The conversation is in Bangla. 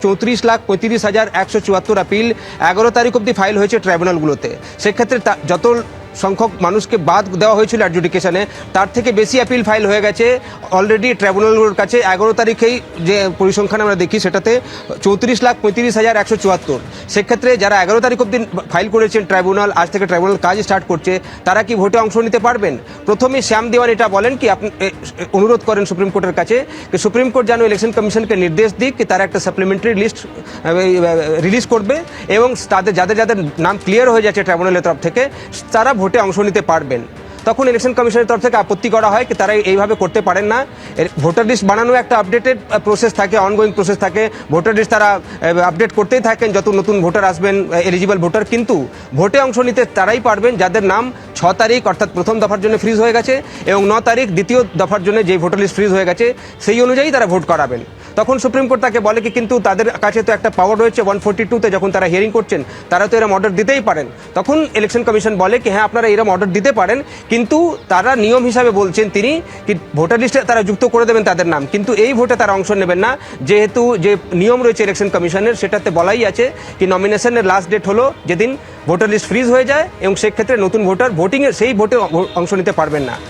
34,35,174 আপিল 11 তারিখ অবধি ফাইল হয়েছে ট্রাইব্যুনালগুলোতে। সেক্ষেত্রে যত সংখ্যক মানুষকে বাদ দেওয়া হয়েছিল অ্যাডজুডিকেশনে, তার থেকে বেশি আপিল ফাইল হয়ে গেছে অলরেডি ট্রাইব্যুনালগুলোর কাছে। 11 তারিখেই যে পরিসংখ্যান আমরা দেখি সেটাতে 34,35,174। সেক্ষেত্রে যারা 11 তারিখ অবধি ফাইল করেছেন ট্রাইব্যুনাল, আজ থেকে ট্রাইব্যুনাল কাজ স্টার্ট করছে, তারা কি ভোটে অংশ নিতে পারবেন? প্রথমে শ্যাম দেওয়ান এটা বলেন কি আপনি অনুরোধ করেন সুপ্রিম কোর্টের কাছে যে সুপ্রিম কোর্ট যেন ইলেকশন কমিশনকে নির্দেশ দিক কি তারা একটা সাপ্লিমেন্টারি লিস্ট রিলিজ করবে এবং তাদের যাদের যাদের নাম ক্লিয়ার হয়ে যাচ্ছে ট্রাইব্যুনালের তরফ থেকে তারা ভোটে অংশ নিতে পারবেন। তখন ইলেকশন কমিশনের তরফ থেকে আপত্তি করা হয় কি তারা এইভাবে করতে পারেন না। ভোটার লিস্ট বানানো একটা আপডেটেড প্রসেস থাকে, অনগোয়িং প্রসেস থাকে। ভোটার লিস্ট তারা আপডেট করতেই থাকেন যত নতুন ভোটার আসবেন, এলিজিবল ভোটার। কিন্তু ভোটে অংশ নিতে তারাই পারবেন যাদের নাম 6 তারিখ অর্থাৎ প্রথম দফার জন্য ফ্রিজ হয়ে গেছে এবং 9 তারিখ দ্বিতীয় দফার জন্য যে ভোটার লিস্ট ফ্রিজ হয়ে গেছে সেই অনুযায়ী তারা ভোট করাবেন। তখন সুপ্রিম কোর্ট তাকে বলে কি কিন্তু তাদের কাছে তো একটা পাওয়ার রয়েছে 142-তে, যখন তারা হিয়ারিং করছেন তারা তো এরকম অর্ডার দিতেই পারেন। তখন ইলেকশন কমিশন বলে কি হ্যাঁ আপনারা এরকম অর্ডার দিতে পারেন, কিন্তু তারা নিয়ম হিসাবে বলছেন তিনি কি ভোটার লিস্টে তারা যুক্ত করে দেবেন তাদের নাম, কিন্তু এই ভোটে তারা অংশ নেবেন না। যেহেতু যে নিয়ম রয়েছে ইলেকশন কমিশনের সেটাতে বলাই আছে কি নমিনেশনের লাস্ট ডেট হলো যেদিন ভোটার লিস্ট ফ্রিজ হয়ে যায় এবং সেক্ষেত্রে নতুন ভোটার ভোটিংয়ে সেই ভোটে অংশ নিতে পারবেন না।